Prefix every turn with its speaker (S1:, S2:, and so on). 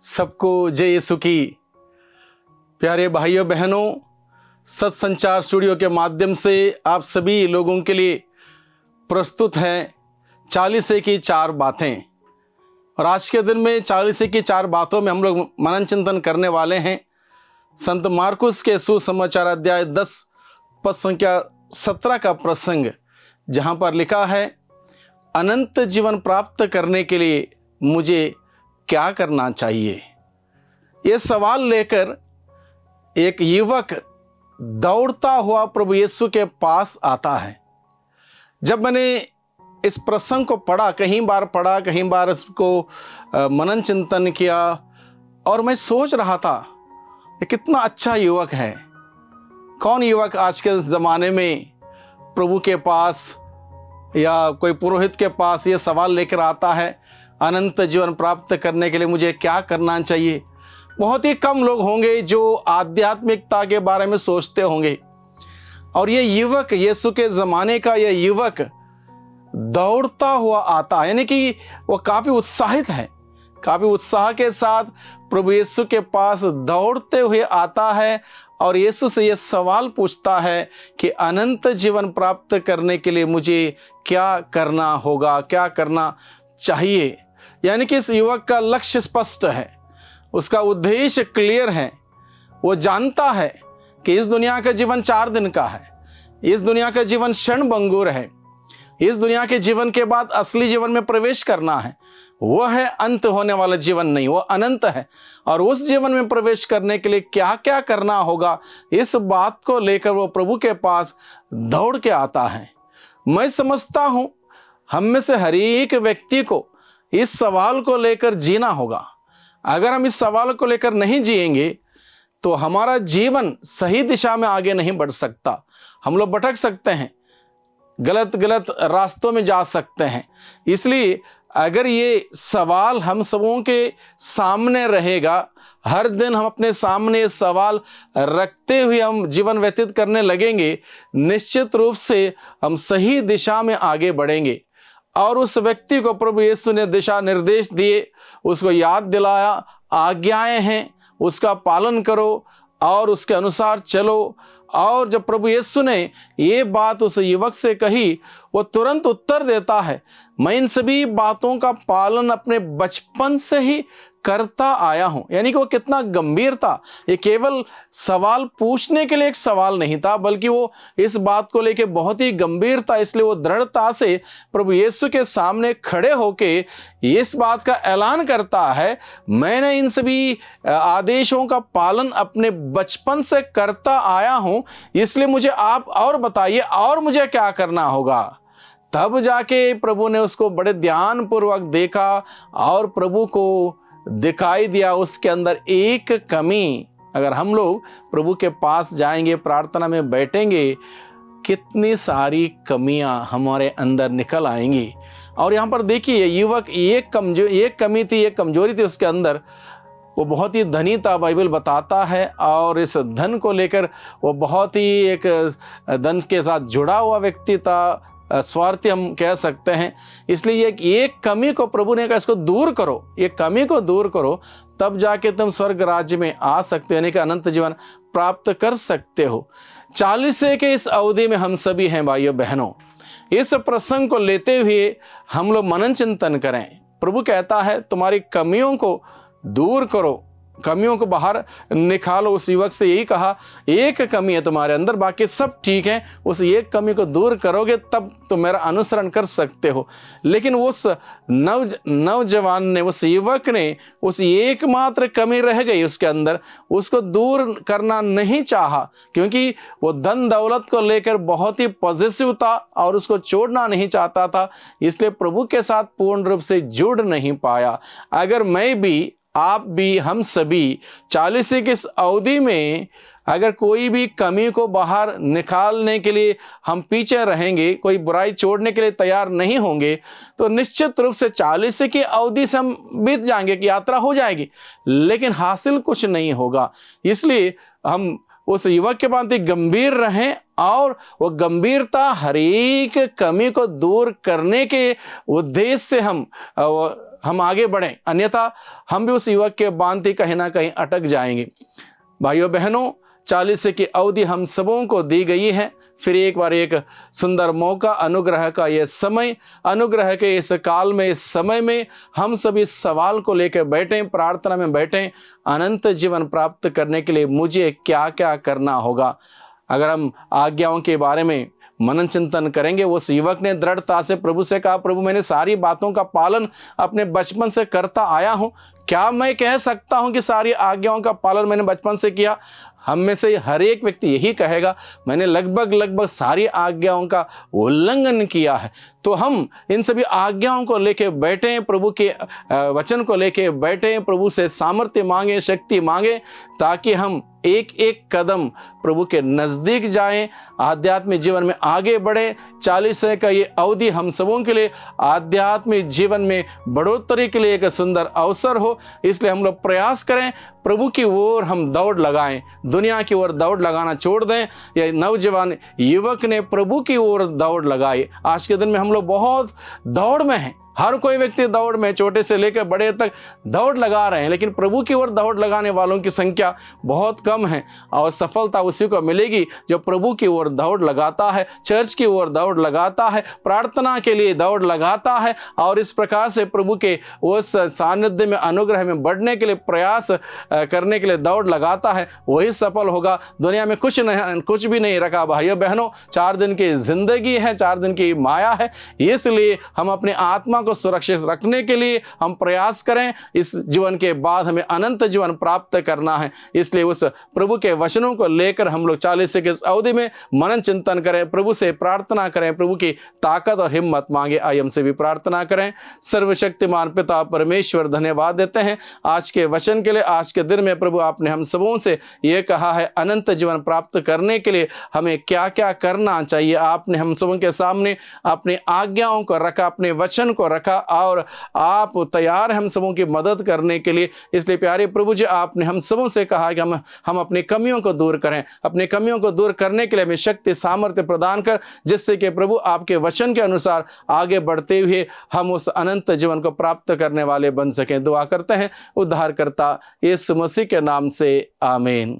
S1: सबको जय यीशु की। प्यारे भाइयों बहनों, सत्संचार स्टूडियो के माध्यम से आप सभी लोगों के लिए प्रस्तुत है 40 की 4 बातें। और आज के दिन में 40 की 4 बातों में हम लोग मनन चिंतन करने वाले हैं संत मार्कुस के सुसमाचार अध्याय 10 पद संख्या 17 का प्रसंग, जहाँ पर लिखा है, अनंत जीवन प्राप्त करने के लिए मुझे क्या करना चाहिए। ये सवाल लेकर एक युवक दौड़ता हुआ प्रभु यीशु के पास आता है। जब मैंने इस प्रसंग को पढ़ा, कहीं बार इसको मनन चिंतन किया और मैं सोच रहा था ये कितना अच्छा युवक है। कौन युवक आज के ज़माने में प्रभु के पास या कोई पुरोहित के पास ये सवाल लेकर आता है, अनंत जीवन प्राप्त करने के लिए मुझे क्या करना चाहिए। बहुत ही कम लोग होंगे जो आध्यात्मिकता के बारे में सोचते होंगे। और ये युवक, यीशु के ज़माने का ये युवक दौड़ता हुआ आता है, यानी कि वो काफ़ी उत्साहित है, काफ़ी उत्साह के साथ प्रभु यीशु के पास दौड़ते हुए आता है और यीशु से ये सवाल पूछता है कि अनंत जीवन प्राप्त करने के लिए मुझे क्या करना होगा, क्या करना चाहिए। यानी कि इस युवक का लक्ष्य स्पष्ट है, उसका उद्देश्य क्लियर है। वो जानता है कि इस दुनिया का जीवन 4 दिन का है, इस दुनिया का जीवन क्षणभंगुर है, इस दुनिया के जीवन के बाद असली जीवन में प्रवेश करना है। वो है अंत होने वाला जीवन नहीं, वो अनंत है। और उस जीवन में प्रवेश करने के लिए क्या क्या करना होगा, इस बात को लेकर वो प्रभु के पास दौड़ के आता है। मैं समझता हूं हम में से हर एक व्यक्ति को इस सवाल को लेकर जीना होगा। अगर हम इस सवाल को लेकर नहीं जिएंगे तो हमारा जीवन सही दिशा में आगे नहीं बढ़ सकता। हम लोग भटक सकते हैं, गलत गलत रास्तों में जा सकते हैं। इसलिए अगर ये सवाल हम सबों के सामने रहेगा, हर दिन हम अपने सामने सवाल रखते हुए हम जीवन व्यतीत करने लगेंगे, निश्चित रूप से हम सही दिशा में आगे बढ़ेंगे। और उस व्यक्ति को प्रभु यीशु ने दिशा निर्देश दिए, उसको याद दिलाया, आज्ञाएं हैं उसका पालन करो और उसके अनुसार चलो। और जब प्रभु यीशु ने ये बात उस युवक से कही, वो तुरंत उत्तर देता है, मैं इन सभी बातों का पालन अपने बचपन से ही करता आया हूं। यानी कि वो कितना गंभीर था। ये केवल सवाल पूछने के लिए एक सवाल नहीं था, बल्कि वो इस बात को लेकर बहुत ही गंभीर था। इसलिए वो दृढ़ता से प्रभु यीशु के सामने खड़े होके इस बात का ऐलान करता है, मैंने इन सभी आदेशों का पालन अपने बचपन से करता आया हूं, इसलिए मुझे आप और बताइए और मुझे क्या करना होगा। तब जाके प्रभु ने उसको बड़े ध्यान पूर्वक देखा और प्रभु को दिखाई दिया उसके अंदर एक कमी। अगर हम लोग प्रभु के पास जाएंगे, प्रार्थना में बैठेंगे, कितनी सारी कमियां हमारे अंदर निकल आएंगी। और यहाँ पर देखिए, युवक एक कमी थी, एक कमजोरी थी उसके अंदर। वो बहुत ही धनी था, बाइबल बताता है, और इस धन को लेकर वो बहुत ही एक धन के साथ जुड़ा हुआ व्यक्ति था, स्वार्थी हम कह सकते हैं। इसलिए एक कमी को प्रभु ने कहा, इसको दूर करो, ये कमी को दूर करो, तब जाके तुम स्वर्ग राज्य में आ सकते हो, यानी कि अनंत जीवन प्राप्त कर सकते हो। 40 के इस अवधि में हम सभी हैं भाइयों बहनों। इस प्रसंग को लेते हुए हम लोग मनन चिंतन करें। प्रभु कहता है, तुम्हारी कमियों को दूर करो, कमियों को बाहर निकालो। उस युवक से यही कहा, एक कमी है तुम्हारे अंदर, बाकी सब ठीक है, उस एक कमी को दूर करोगे तब तुम मेरा अनुसरण कर सकते हो। लेकिन उस नौजवान ने, उस युवक ने, उस एकमात्र कमी रह गई उसके अंदर, उसको दूर करना नहीं चाहा, क्योंकि वो धन दौलत को लेकर बहुत ही पॉजिटिव था और उसको छोड़ना नहीं चाहता था। इसलिए प्रभु के साथ पूर्ण रूप से जुड़ नहीं पाया। अगर मैं भी, आप भी, हम सभी 40 की इस अवधि में अगर कोई भी कमी को बाहर निकालने के लिए हम पीछे रहेंगे, कोई बुराई छोड़ने के लिए तैयार नहीं होंगे, तो निश्चित रूप से 40 की अवधि से हम बीत जाएंगे कि यात्रा हो जाएगी, लेकिन हासिल कुछ नहीं होगा। इसलिए हम उस युवक के भांति गंभीर रहें और वो गंभीरता हर एक कमी को दूर करने के उद्देश्य से हम हम आगे बढ़ें, अन्यथा हम भी उस युवक के भांति कहीं ना कहीं अटक जाएंगे। भाइयों बहनों, 40 की अवधि हम सबों को दी गई है। फिर एक बार एक सुंदर मौका, अनुग्रह का ये समय, अनुग्रह के इस काल में, इस समय में हम सभी सवाल को लेकर बैठें, प्रार्थना में बैठें, अनंत जीवन प्राप्त करने के लिए मुझे क्या क्या करना होगा। अगर हम आज्ञाओं के बारे में मनन चिंतन करेंगे, उस युवक ने दृढ़ता से प्रभु से कहा, प्रभु मैंने सारी बातों का पालन अपने बचपन से करता आया हूं, क्या मैं कह सकता हूं कि सारी आज्ञाओं का पालन मैंने बचपन से किया? हम में से हर एक व्यक्ति यही कहेगा, मैंने लगभग सारी आज्ञाओं का उल्लंघन किया है। तो हम इन सभी आज्ञाओं को लेके बैठे, प्रभु के वचन को लेके बैठे, प्रभु से सामर्थ्य मांगे, शक्ति मांगे, ताकि हम एक एक कदम प्रभु के नजदीक जाएं, आध्यात्मिक जीवन में आगे बढ़े। 40 का ये अवधि हम सबों के लिए आध्यात्मिक जीवन में बढ़ोतरी के लिए एक सुंदर अवसर हो, इसलिए हम लोग प्रयास करें, प्रभु की ओर हम दौड़ लगाएं, दुनिया की ओर दौड़ लगाना छोड़ दें। यह नौजवान युवक ने प्रभु की ओर दौड़ लगाई। आज के दिन में हम लोग बहुत दौड़ में हैं, हर कोई व्यक्ति दौड़ में, छोटे से लेकर बड़े तक दौड़ लगा रहे हैं, लेकिन प्रभु की ओर दौड़ लगाने वालों की संख्या बहुत कम है। और सफलता उसी को मिलेगी जो प्रभु की ओर दौड़ लगाता है, चर्च की ओर दौड़ लगाता है, प्रार्थना के लिए दौड़ लगाता है, और इस प्रकार से प्रभु के उस सानिध्य में, अनुग्रह में बढ़ने के लिए प्रयास करने के लिए दौड़ लगाता है, वही सफल होगा। दुनिया में कुछ भी नहीं रखा भाइयों बहनों, 4 दिन की जिंदगी है, 4 दिन की माया है, इसलिए हम अपने आत्मा को सुरक्षित रखने के लिए हम प्रयास करें। इस जीवन के बाद हमें अनंत जीवन प्राप्त करना है, इसलिए उस प्रभु के वचनों को लेकर हम लोग 40 की अवधि में मनन चिंतन करें, प्रभु से प्रार्थना करें, प्रभु की ताकत और हिम्मत मांगे। आइए हमसे भी प्रार्थना करें। सर्वशक्तिमान पिता परमेश्वर, धन्यवाद देते हैं आज के वचन के लिए। आज के दिन में प्रभु आपने हम सबों से ये कहा है, अनंत जीवन प्राप्त करने के लिए हमें क्या क्या करना चाहिए। आपने हम सबों के सामने अपनी आज्ञाओं को रखा, अपने वचन को रखा, और आप तैयार हैं हम सबों की मदद करने के लिए। इसलिए प्यारे प्रभु जी, आपने हम सबों से कहा कि हम अपनी कमियों को दूर करें। अपनी कमियों को दूर करने के लिए हमें शक्ति सामर्थ्य प्रदान कर, जिससे कि प्रभु आपके वचन के अनुसार आगे बढ़ते हुए हम उस अनंत जीवन को प्राप्त करने वाले बन सकें। दुआ करते हैं उद्धारकर्ता यीशु मसीह के नाम से, आमीन।